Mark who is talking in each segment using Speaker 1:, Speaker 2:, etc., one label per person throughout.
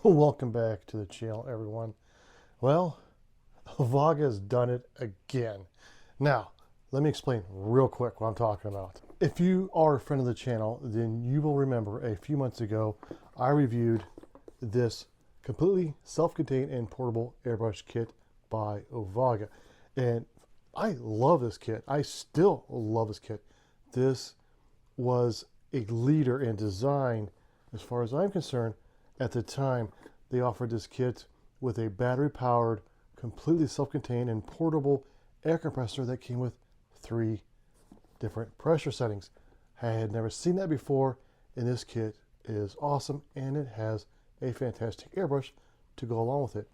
Speaker 1: Welcome back to the channel, everyone. Well, Ovaga has done it again. Now, let me explain real quick what I'm talking about. If you are a friend of the channel, then you will remember a few months ago, I reviewed this completely self-contained and portable airbrush kit by Ovaga. And I love this kit. I still love this kit. This was a leader in design, as far as I'm concerned. At the time, they offered this kit with a battery-powered, completely self-contained and portable air compressor that came with 3 different pressure settings. I had never seen that before, and this kit is awesome, and it has a fantastic airbrush to go along with it.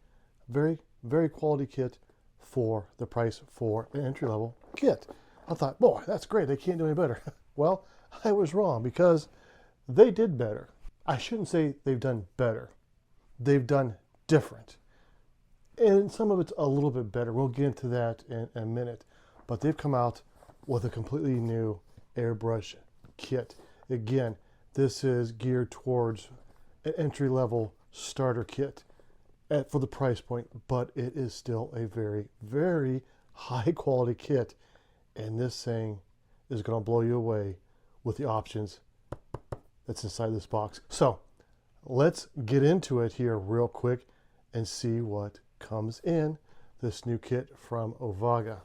Speaker 1: Very, very quality kit for the price for an entry-level kit. I thought, boy, that's great. They can't do any better. Well, I was wrong, because they did better. I shouldn't say they've done better. They've done different. And some of it's a little bit better. We'll get into that in a minute. But they've come out with a completely new airbrush kit. Again, this is geared towards an entry-level starter kit for the price point, but it is still a very, very high-quality kit. And this thing is going to blow you away with the options that's inside this box. So let's get into it here real quick and see what comes in this new kit from Ovaga.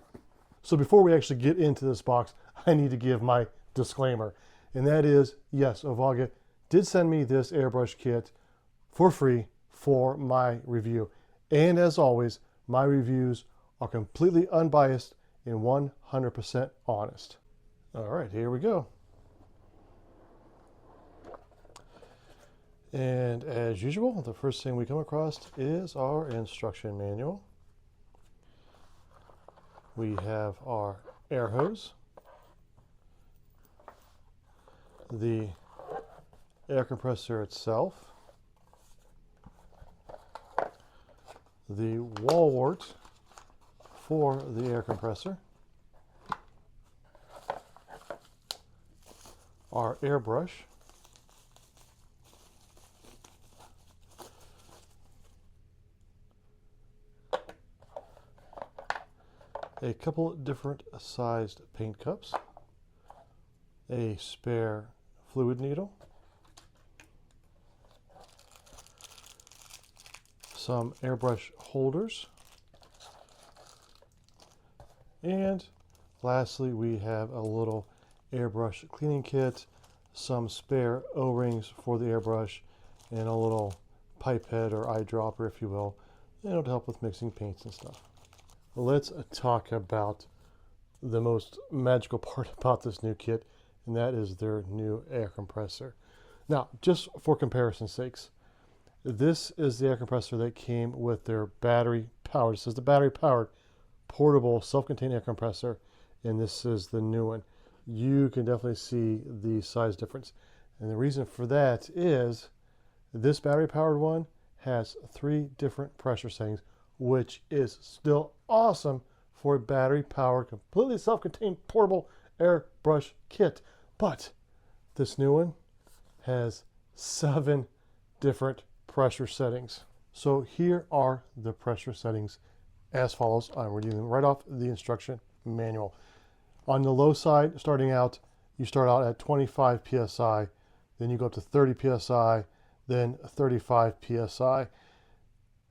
Speaker 1: So before we actually get into this box, I need to give my disclaimer, and that is, yes, Ovaga did send me this airbrush kit for free for my review. And as always, my reviews are completely unbiased and 100% honest. All right, here we go. And as usual, the first thing we come across is our instruction manual. We have our air hose, the air compressor itself, the wall wart for the air compressor, our airbrush, a couple different sized paint cups, a spare fluid needle, some airbrush holders, and lastly we have a little airbrush cleaning kit, some spare O-rings for the airbrush, and a little pipette or eyedropper, if you will, to help with mixing paints and stuff. Let's talk about the most magical part about this new kit, and that is their new air compressor. Now, just for comparison's sakes, this is the air compressor that came with their battery-powered, this is the battery-powered portable self-contained air compressor, and this is the new one. You can definitely see the size difference. And the reason for that is this battery-powered one has 3 different pressure settings, which is still awesome for a battery-powered, completely self-contained portable airbrush kit. But this new one has 7 different pressure settings. So here are the pressure settings as follows. I'm reading them right off the instruction manual. On the low side, starting out, you start out at 25 psi, then you go up to 30 psi, then 35 psi,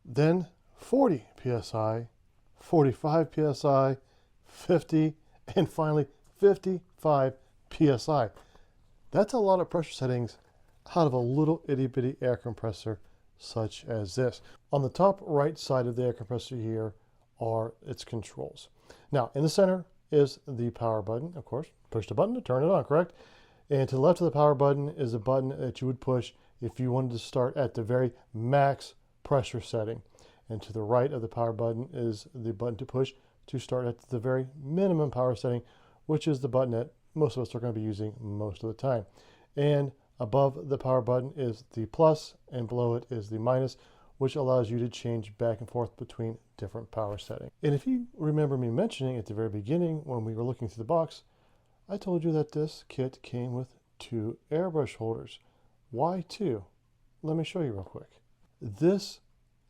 Speaker 1: then 40 psi, 45 psi, 50, and finally 55 psi. That's a lot of pressure settings out of a little itty bitty air compressor such as this. On the top right side of the air compressor here are its controls. Now in the center is the power button, of course. Push the button to turn it on, correct? And to the left of the power button is a button that you would push if you wanted to start at the very max pressure setting. And to the right of the power button is the button to push to start at the very minimum power setting, which is the button that most of us are going to be using most of the time. And above the power button is the plus, and below it is the minus, which allows you to change back and forth between different power settings. And if you remember me mentioning at the very beginning when we were looking through the box, I told you that this kit came with 2 airbrush holders. Why 2? Let me show you real quick. This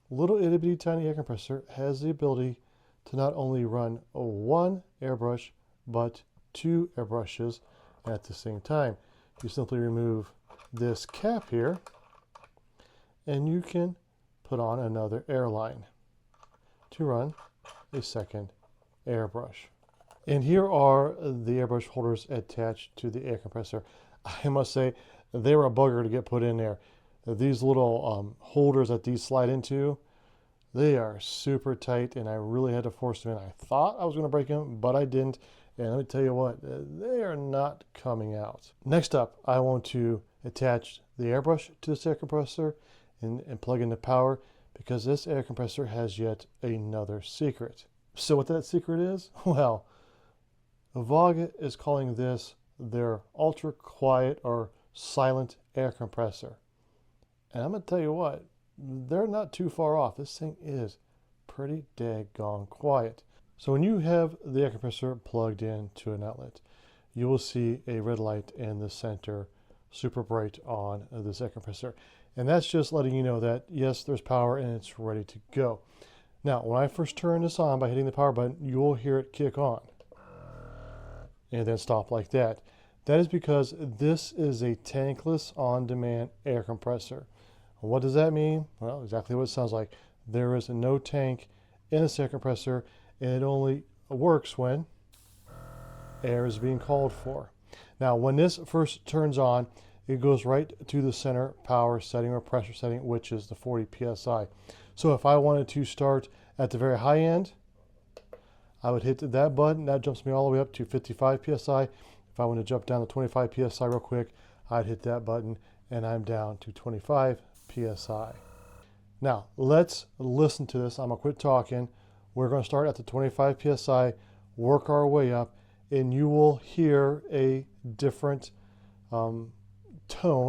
Speaker 1: little itty bitty tiny air compressor has the ability to not only run one airbrush, but two airbrushes at the same time. You simply remove this cap here, and you can put on another airline to run a second airbrush. And here are the airbrush holders attached to the air compressor. I must say, they were a bugger to get put in there. These little holders that these slide into, they are super tight, and I really had to force them in. I thought I was going to break them, but I didn't. And let me tell you what, they are not coming out. Next up, I want to attach the airbrush to this air compressor and plug in the power, because this air compressor has yet another secret. So what that secret is? Well, Ovaga is calling this their ultra quiet or silent air compressor. And I'm going to tell you what, they're not too far off. This thing is pretty daggone quiet. So when you have the air compressor plugged into an outlet, you will see a red light in the center, super bright on this air compressor. And that's just letting you know that, yes, there's power and it's ready to go. Now, when I first turn this on by hitting the power button, you will hear it kick on and then stop like that. That is because this is a tankless on-demand air compressor. What does that mean? Well, exactly what it sounds like. There is no tank in this air compressor, and it only works when air is being called for. Now, when this first turns on, it goes right to the center power setting or pressure setting, which is the 40 psi. So if I wanted to start at the very high end, I would hit that button. That jumps me all the way up to 55 psi. If I want to jump down to 25 psi real quick, I'd hit that button, and I'm down to 25 psi. Now, let's listen to this. I'm going to quit talking. We're going to start at the 25 psi, work our way up, and you will hear a different tone,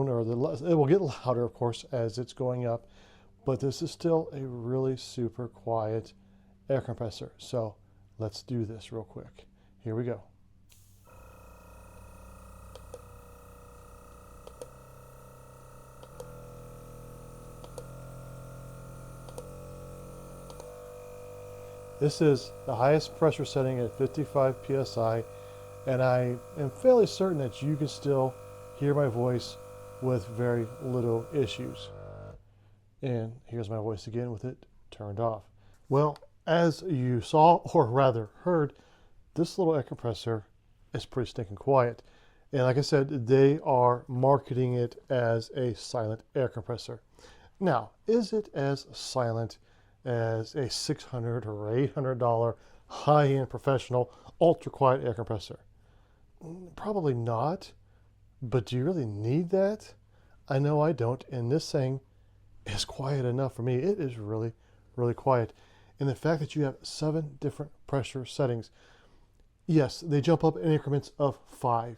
Speaker 1: or it will get louder, of course, as it's going up. But this is still a really super quiet air compressor. So let's do this real quick. Here we go. This is the highest pressure setting at 55 psi, and I am fairly certain that you can still hear my voice with very little issues. And here's my voice again with it turned off. Well, as you saw, or rather heard, this little air compressor is pretty stinking quiet. And like I said, they are marketing it as a silent air compressor. Now, is it as silent as a $600 or $800 high-end professional ultra quiet air compressor? Probably not, but do you really need that? I know I don't, and this thing is quiet enough for me. It is really, really quiet. And the fact that you have 7 different pressure settings, yes, they jump up in increments of 5.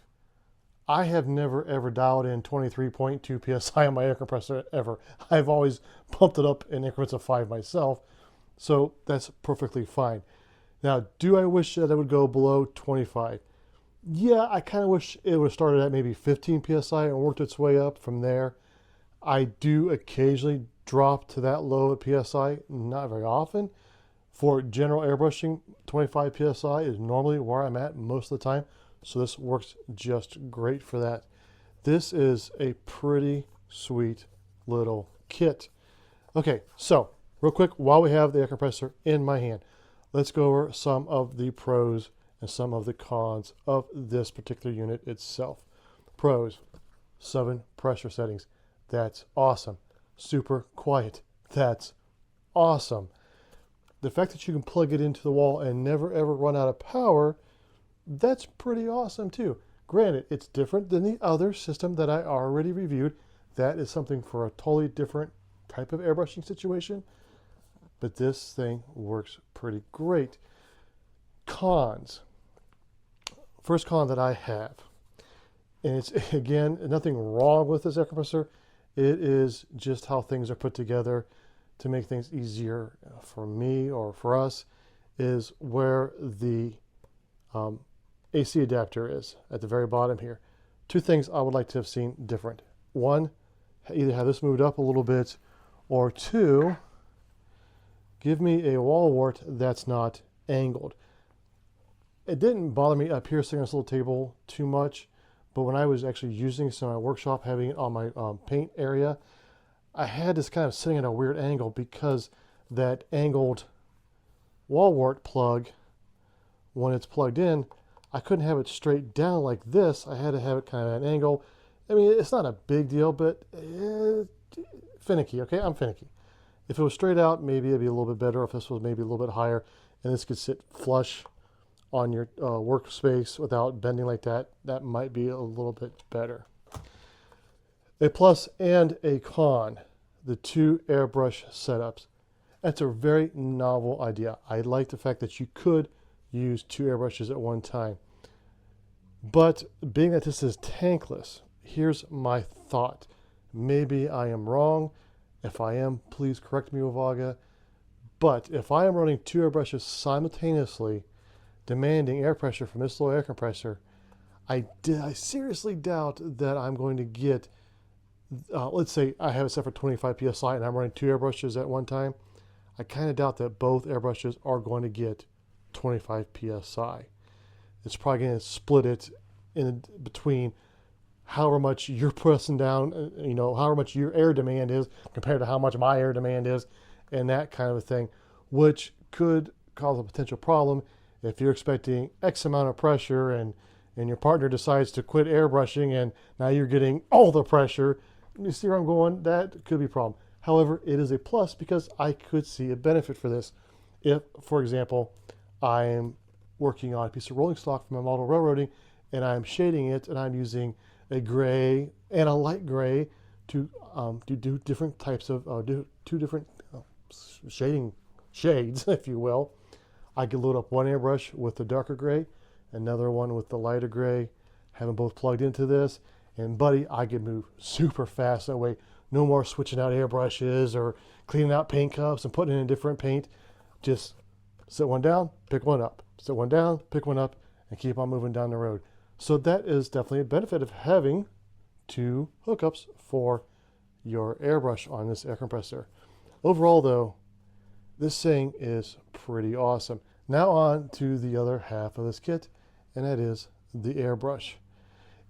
Speaker 1: I have never ever dialed in 23.2 psi on my air compressor ever. I've always pumped it up in increments of 5 myself, so that's perfectly fine. Now, do I wish that it would go below 25? Yeah, I kind of wish it would have started at maybe 15 psi and worked its way up from there. I do occasionally drop to that low at psi, not very often. For general airbrushing, 25 psi is normally where I'm at most of the time. So this works just great for that. This is a pretty sweet little kit. Okay, so real quick, while we have the air compressor in my hand, let's go over some of the pros and some of the cons of this particular unit itself. Pros: 7 pressure settings. That's awesome. Super quiet. That's awesome. The fact that you can plug it into the wall and never ever run out of power, that's pretty awesome too. Granted, it's different than the other system that I already reviewed. That is something for a totally different type of airbrushing situation. But this thing works pretty great. Cons. First con that I have, and it's, again, nothing wrong with this air compressor. It is just how things are put together to make things easier for me or for us, is where the AC adapter is at the very bottom here. 2 things I would like to have seen different. One, either have this moved up a little bit, Or two, give me a wall wart that's not angled. It didn't bother me up here sitting on this little table too much, but when I was actually using this in my workshop, having it on my paint area, I had this kind of sitting at a weird angle because that angled wall wart plug, when it's plugged in, I couldn't have it straight down like this. I had to have it kind of at an angle. I mean, it's not a big deal, but finicky, okay? I'm finicky. If it was straight out, maybe it'd be a little bit better. If this was maybe a little bit higher and this could sit flush on your workspace without bending like that, that might be a little bit better. A plus and a con, the two airbrush setups. That's a very novel idea. I like the fact that you could use two airbrushes at one time. But being that this is tankless, here's my thought. Maybe I am wrong. If I am, please correct me, Ovaga. But if I am running two airbrushes simultaneously, demanding air pressure from this little air compressor, I seriously doubt that I'm going to get, let's say I have it set for 25 psi and I'm running two airbrushes at one time. I kind of doubt that both airbrushes are going to get 25 psi. It's probably going to split it in between however much you're pressing down, you know, however much your air demand is compared to how much my air demand is, and that kind of a thing, which could cause a potential problem if you're expecting X amount of pressure and your partner decides to quit airbrushing and now you're getting all the pressure. You see where I'm going? That could be a problem. However, it is a plus because I could see a benefit for this. If, for example, I am working on a piece of rolling stock from my model railroading and I'm shading it and I'm using a gray and a light gray to do different types of, two different shading shades, if you will. I could load up one airbrush with the darker gray, another one with the lighter gray, have them both plugged into this, and buddy, I could move super fast that way. No more switching out airbrushes or cleaning out paint cups and putting in a different paint. Just set one down, pick one up. Set one down, pick one up, and keep on moving down the road. So that is definitely a benefit of having two hookups for your airbrush on this air compressor. Overall though, this thing is pretty awesome. Now on to the other half of this kit, and that is the airbrush.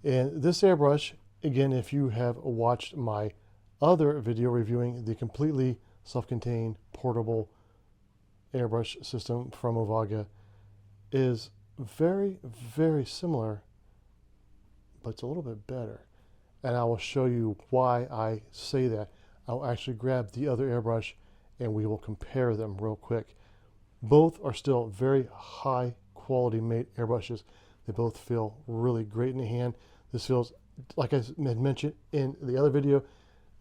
Speaker 1: And this airbrush, again, if you have watched my other video reviewing the completely self-contained portable airbrush system from Ovaga, is very, very similar, but it's a little bit better. And I will show you why I say that. I'll actually grab the other airbrush and we will compare them real quick. Both are still very high quality made airbrushes. They both feel really great in the hand. This feels, like I had mentioned in the other video,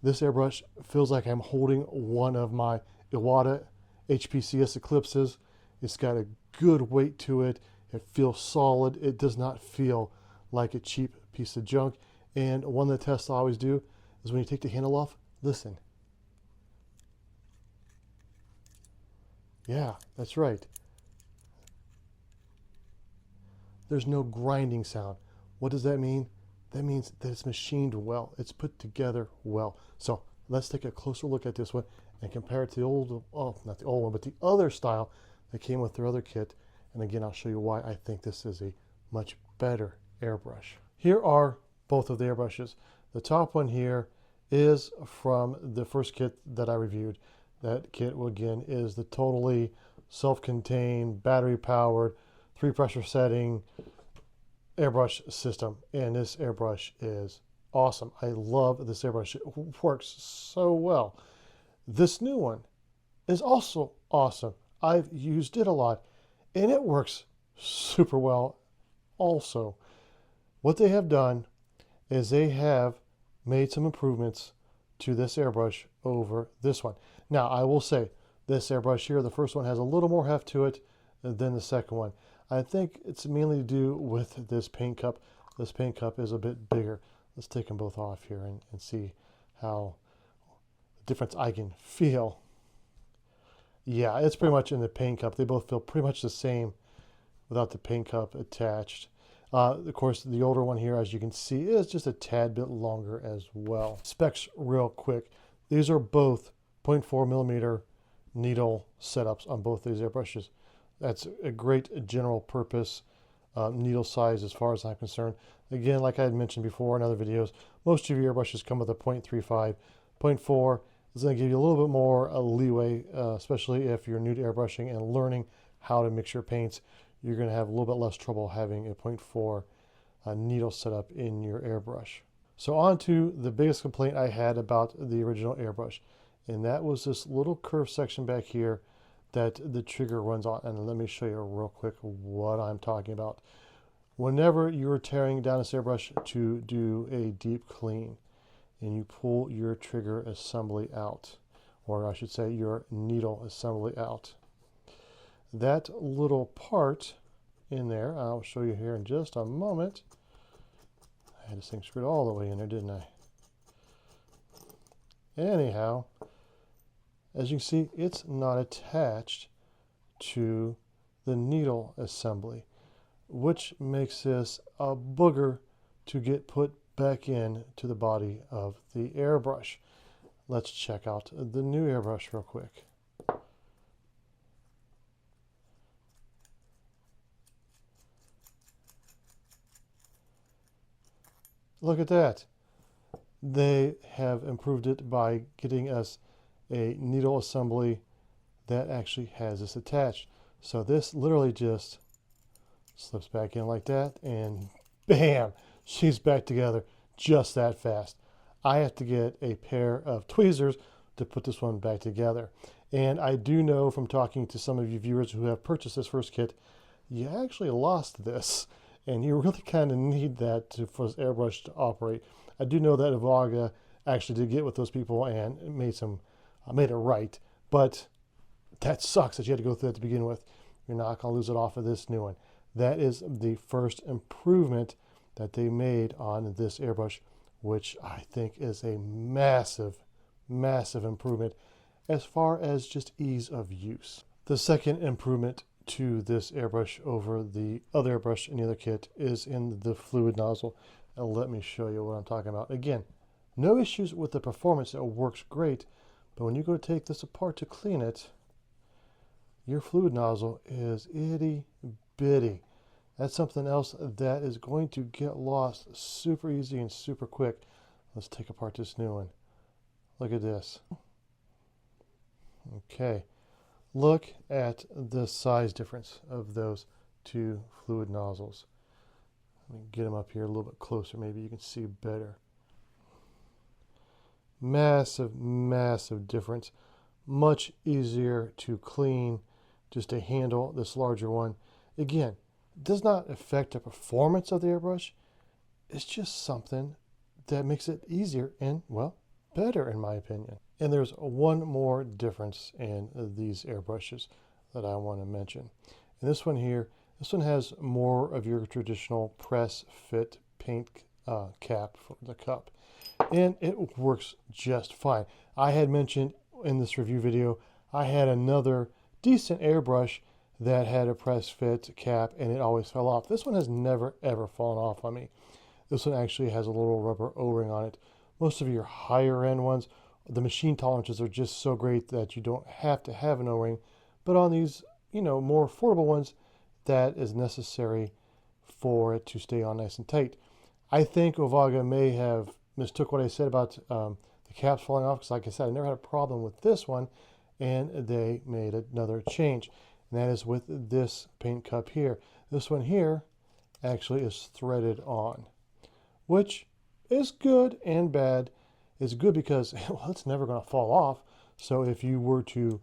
Speaker 1: this airbrush feels like I'm holding one of my Iwata HPCS Eclipses. It's got a good weight to it. It feels solid. It does not feel like a cheap piece of junk. And one of the tests I always do is when you take the handle off, listen. Yeah, that's right. There's no grinding sound. What does that mean? That means that it's machined well. It's put together well. So let's take a closer look at this one and compare it to the old, oh, not the old one, but the other style that came with their other kit. And again, I'll show you why I think this is a much better airbrush. Here are both of the airbrushes. The top one here is from the first kit that I reviewed. That kit, again, is the totally self-contained, battery-powered, 3-pressure setting airbrush system. And this airbrush is awesome. I love this airbrush. It works so well. This new one is also awesome. I've used it a lot, and it works super well also. What they have done is they have made some improvements to this airbrush over this one. Now, I will say, this airbrush here, the first one has a little more heft to it than the second one. I think it's mainly to do with this paint cup. This paint cup is a bit bigger. Let's take them both off here and see how the difference I can feel. Yeah, it's pretty much in the paint cup. They both feel pretty much the same without the paint cup attached. Of course, the older one here, as you can see, is just a tad bit longer as well. Specs real quick. These are both 0.4 millimeter needle setups on both these airbrushes. That's a great general purpose needle size as far as I'm concerned. Again, like I had mentioned before in other videos, most of your airbrushes come with a 0.35. 0.4 is going to give you a little bit more leeway, especially if you're new to airbrushing and learning how to mix your paints. You're going to have a little bit less trouble having a 0.4 needle setup in your airbrush. So on to the biggest complaint I had about the original airbrush, and that was this little curved section back here that the trigger runs on. And let me show you real quick what I'm talking about. Whenever you're tearing down this airbrush to do a deep clean and you pull your trigger assembly out, or I should say your needle assembly out, that little part in there, I'll show you here in just a moment. I had this thing screwed all the way in there, didn't I? Anyhow, as you can see, it's not attached to the needle assembly, which makes this a booger to get put back in to the body of the airbrush. Let's check out the new airbrush real quick. Look at that. They have improved it by getting us a needle assembly that actually has this attached. So this literally just slips back in like that, and bam, she's back together just that fast. I have to get a pair of tweezers to put this one back together. And I do know from talking to some of you viewers who have purchased this first kit, you actually lost this, and you really kind of need that for this airbrush to operate. I do know that Ovaga actually did get with those people and made it right, but that sucks that you had to go through that to begin with. You're not going to lose it off of this new one. That is the first improvement that they made on this airbrush, which I think is a massive, massive improvement as far as just ease of use. The second improvement to this airbrush over the other airbrush in the other kit is in the fluid nozzle. And let me show you what I'm talking about. Again, no issues with the performance. It works great, but when you go to take this apart to clean it, your fluid nozzle is itty bitty. That's something else that is going to get lost super easy and super quick. Let's take apart this new one. Look at this. Okay, look at the size difference of those two fluid nozzles. Let me get them up here a little bit closer, maybe you can see better. Massive, massive difference. Much easier to clean just to handle this larger one. Again, it does not affect the performance of the airbrush. It's just something that makes it easier and, well, better in my opinion. And there's one more difference in these airbrushes that I want to mention. And this one here, this one has more of your traditional press fit paint cap for the cup. And it works just fine. I had mentioned in this review video, I had another decent airbrush that had a press fit cap and it always fell off. This one has never ever fallen off on me. This one actually has a little rubber O-ring on it. Most of your higher end ones, the machine tolerances are just so great that you don't have to have an O-ring. But on these, more affordable ones, that is necessary for it to stay on nice and tight. I think Ovaga may have mistook what I said about the caps falling off, because like I said, I never had a problem with this one, and they made another change. And that is with this paint cup here. This one here actually is threaded on, which is good and bad. It's good because, well, it's never going to fall off. So if you were to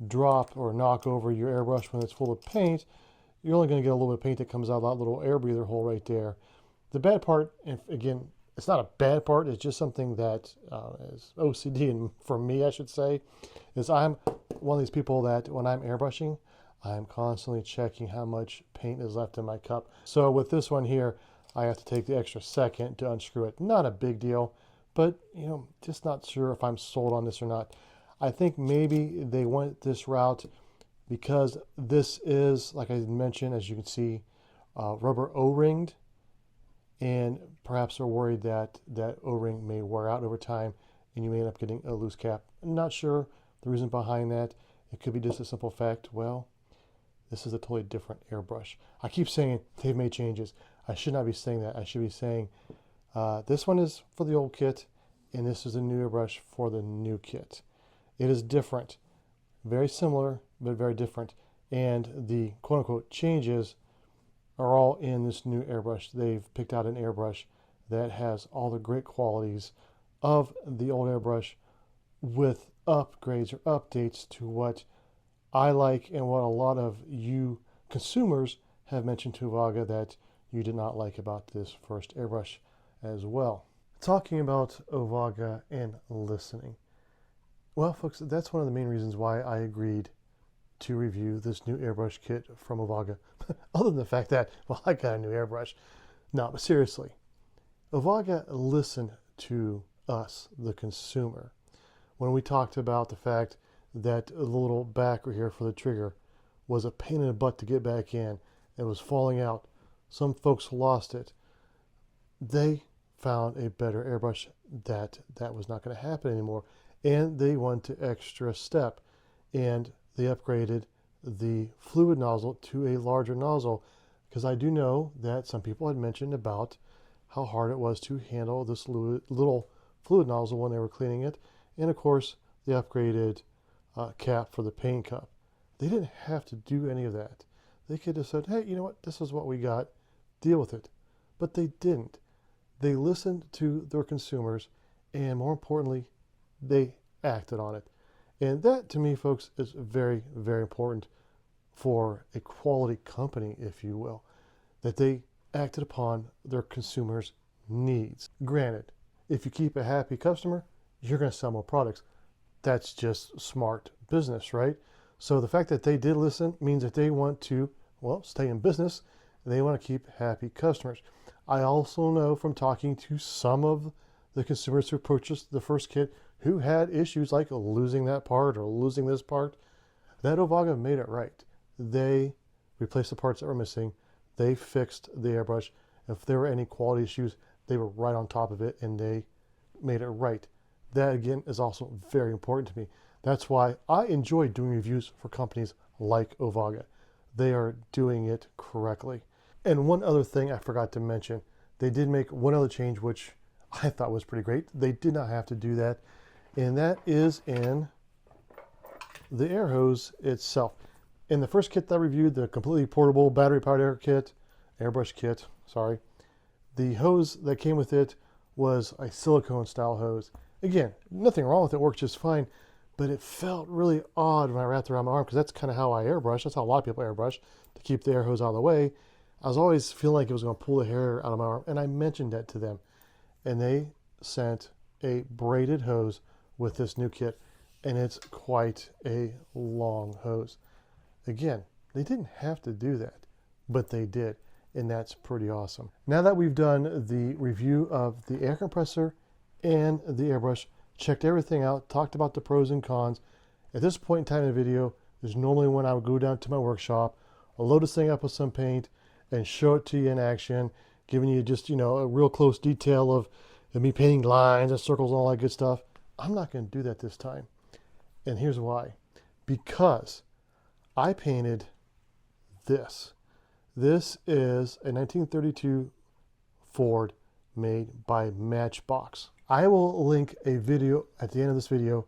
Speaker 1: drop or knock over your airbrush when it's full of paint, you're only going to get a little bit of paint that comes out of that little air breather hole right there. The bad part, and again, it's not a bad part, it's just something that is OCD, and for me, I should say, is I'm one of these people that when I'm airbrushing, I'm constantly checking how much paint is left in my cup. So with this one here, I have to take the extra second to unscrew it. Not a big deal, but just not sure if I'm sold on this or not. I think maybe they went this route because this is, like I mentioned, as you can see, rubber O-ringed, and perhaps they're worried that that O-ring may wear out over time and you may end up getting a loose cap. I'm not sure the reason behind that. It could be just a simple fact, well, this is a totally different airbrush. I keep saying they've made changes. I should not be saying that. I should be saying this one is for the old kit, and this is a new airbrush for the new kit. It is different, very similar, but very different. And the quote-unquote changes are all in this new airbrush. They've picked out an airbrush that has all the great qualities of the old airbrush with upgrades or updates to what I like and what a lot of you consumers have mentioned to Ovaga that you did not like about this first airbrush as well. Talking about Ovaga and listening. Well, folks, that's one of the main reasons why I agreed to review this new airbrush kit from Ovaga. Other than the fact that, well, I got a new airbrush. No, but seriously, Ovaga listened to us, the consumer, when we talked about the fact that the little backer here for the trigger was a pain in the butt to get back in. It was falling out. Some folks lost it. They found a better airbrush that was not going to happen anymore. And they went to extra step. And they upgraded the fluid nozzle to a larger nozzle. Because I do know that some people had mentioned about how hard it was to handle this little fluid nozzle when they were cleaning it. And of course, the upgraded cap for the paint cup. They didn't have to do any of that. They could have said, hey, you know what? This is what we got. Deal with it. But they didn't. They listened to their consumers, and more importantly, they acted on it. And that, to me, folks, is very, very important for a quality company, if you will, that they acted upon their consumers' needs. Granted, if you keep a happy customer, you're going to sell more products. That's just smart business, right? So the fact that they did listen means that they want to, well, stay in business. They want to keep happy customers. I also know from talking to some of the consumers who purchased the first kit who had issues like losing that part or losing this part, that Ovaga made it right. They replaced the parts that were missing. They fixed the airbrush. If there were any quality issues, they were right on top of it and they made it right. That, again, is also very important to me. That's why I enjoy doing reviews for companies like Ovaga. They are doing it correctly. And one other thing I forgot to mention, they did make one other change, which I thought was pretty great. They did not have to do that, and that is in the air hose itself. In the first kit that I reviewed, the completely portable battery-powered airbrush kit, sorry, the hose that came with it was a silicone style hose. Again, nothing wrong with it, worked just fine, but it felt really odd when I wrapped it around my arm, because that's kind of how I airbrush. That's how a lot of people airbrush, to keep the air hose out of the way. I was always feeling like it was going to pull the hair out of my arm, and I mentioned that to them. And they sent a braided hose with this new kit, and it's quite a long hose. Again, they didn't have to do that, but they did, and that's pretty awesome. Now that we've done the review of the air compressor and the airbrush, checked everything out, talked about the pros and cons, at this point in time in the video is normally when I would go down to my workshop, I'll load this thing up with some paint, and show it to you in action, giving you just, you know, a real close detail of me painting lines and circles and all that good stuff. I'm not going to do that this time. And here's why. Because I painted this. This is a 1932 Ford made by Matchbox. I will link a video at the end of this video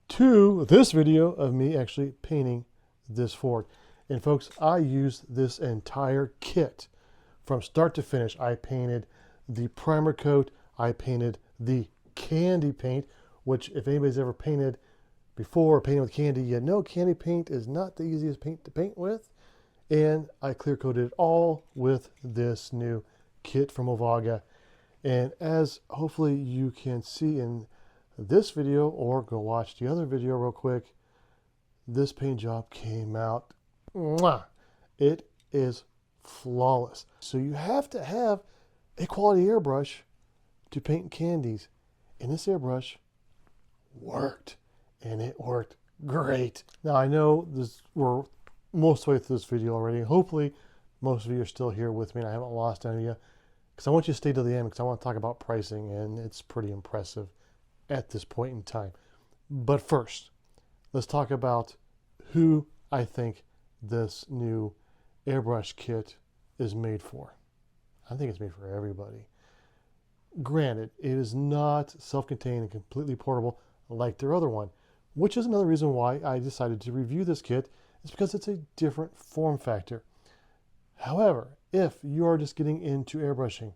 Speaker 1: to this video of me actually painting this Ford. And folks, I used this entire kit from start to finish. I painted the primer coat. I painted the candy paint, which if anybody's ever painted before or painted with candy, you know candy paint is not the easiest paint to paint with. And I clear coated it all with this new kit from Ovaga. And as hopefully you can see in this video, or go watch the other video real quick, this paint job came out. Mwah! It is flawless. So you have to have a quality airbrush to paint candies. And this airbrush worked. And it worked great. Now I know we're most of the way through this video already. Hopefully most of you are still here with me and I haven't lost any of you. Because I want you to stay to the end, because I want to talk about pricing, and it's pretty impressive at this point in time. But first, let's talk about who I think this new airbrush kit is made for. I think it's made for everybody. Granted, it is not self-contained and completely portable like their other one, which is another reason why I decided to review this kit, is because it's a different form factor. However, if you are just getting into airbrushing,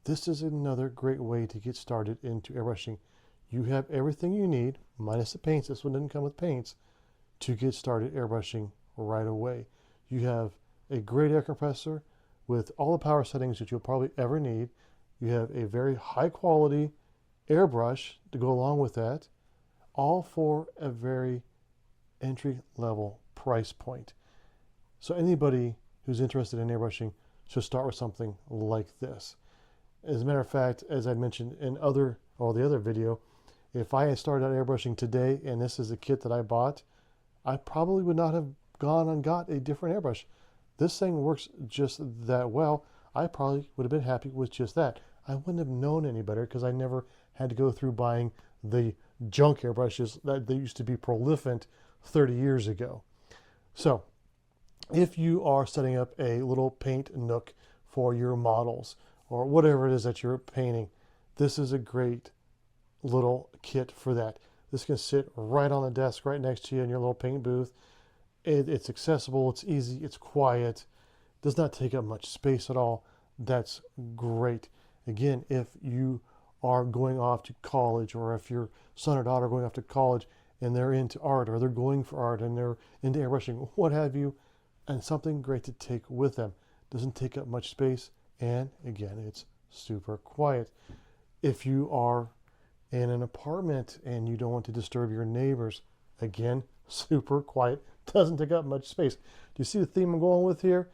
Speaker 1: this is another great way to get started into airbrushing. You have everything you need, minus the paints. This one didn't come with paints, to get started airbrushing right away. You have a great air compressor with all the power settings that you'll probably ever need. You have a very high quality airbrush to go along with that, all for a very entry level price point. So anybody who's interested in airbrushing should start with something like this. As a matter of fact, as I mentioned in the other video, if I had started out airbrushing today and this is the kit that I bought, I probably would not have gone and got a different airbrush. This thing works just that well. I probably would have been happy with just that. I wouldn't have known any better because I never had to go through buying the junk airbrushes that they used to be prolific 30 years ago. So if you are setting up a little paint nook for your models or whatever it is that you're painting, this is a great little kit for that. This can sit right on the desk right next to you in your little paint booth. It's accessible, it's easy, it's quiet, does not take up much space at all. That's great. Again, if you are going off to college, or if your son or daughter are going off to college and they're into art, or they're going for art and they're into airbrushing, what have you, and something great to take with them. Doesn't take up much space, and again, it's super quiet. If you are in an apartment and you don't want to disturb your neighbors, again, super quiet, doesn't take up much space. Do you see the theme I'm going with here?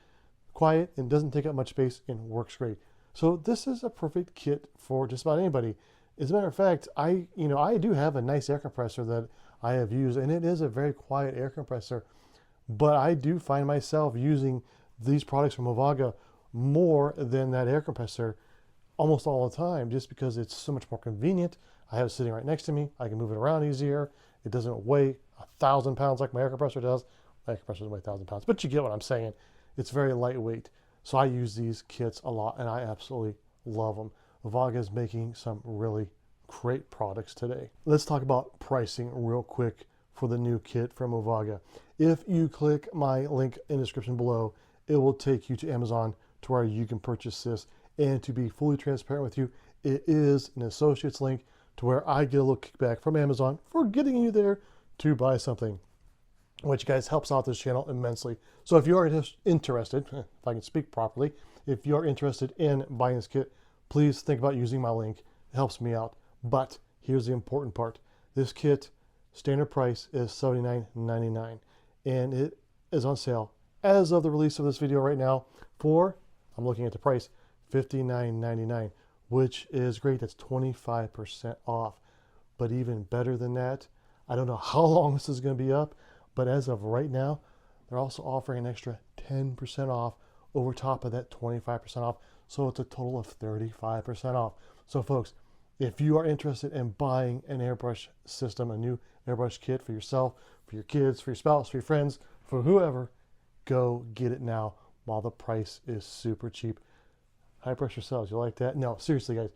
Speaker 1: Quiet and doesn't take up much space and works great. So this is a perfect kit for just about anybody. As a matter of fact, I do have a nice air compressor that I have used, and it is a very quiet air compressor, but I do find myself using these products from Ovaga more than that air compressor almost all the time, just because it's so much more convenient. I have it sitting right next to me. I can move it around easier. It doesn't weigh 1,000 pounds like my air compressor does. My air compressor doesn't weigh 1,000 pounds, but you get what I'm saying. It's very lightweight. So I use these kits a lot, and I absolutely love them. Ovaga is making some really great products today. Let's talk about pricing real quick for the new kit from Ovaga. If you click my link in the description below, it will take you to Amazon to where you can purchase this. And to be fully transparent with you, it is an associate's link to where I get a little kickback from Amazon for getting you there to buy something, which, guys, helps out this channel immensely. So if you are interested, if I can speak properly, if you are interested in buying this kit, please think about using my link. It helps me out. But here's the important part. This kit, standard price is $79.99, and it is on sale as of the release of this video right now for, I'm looking at the price, $59.99, which is great. That's 25% off. But even better than that, I don't know how long this is going to be up, but as of right now, they're also offering an extra 10% off over top of that 25% off. So it's a total of 35% off. So folks, if you are interested in buying an airbrush system, a new airbrush kit for yourself, for your kids, for your spouse, for your friends, for whoever, go get it now while the price is super cheap. High pressure sells. You like that? No, seriously, guys.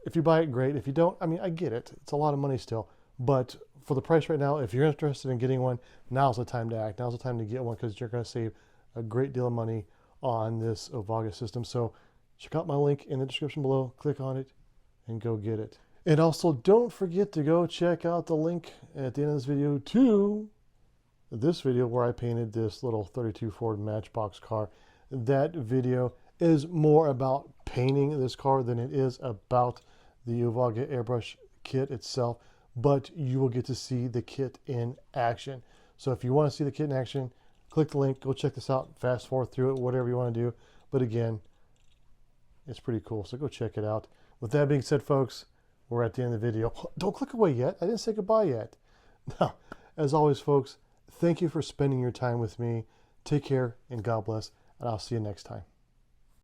Speaker 1: If you buy it, great. If you don't, I mean, I get it. It's a lot of money still. But for the price right now, if you're interested in getting one, now's the time to act. Now's the time to get one, because you're going to save a great deal of money on this Ovaga system. So check out my link in the description below. Click on it and go get it. And also, don't forget to go check out the link at the end of this video to this video where I painted this little 32 Ford Matchbox car. That video is more about painting this car than it is about the Ovaga airbrush kit itself, but you will get to see the kit in action. So if you want to see the kit in action, click the link, go check this out, fast forward through it, whatever you want to do. But again, it's pretty cool, so go check it out. With that being said, folks, we're at the end of the video. Don't click away yet. I didn't say goodbye yet. Now, as always, folks, thank you for spending your time with me. Take care, and God bless, and I'll see you next time.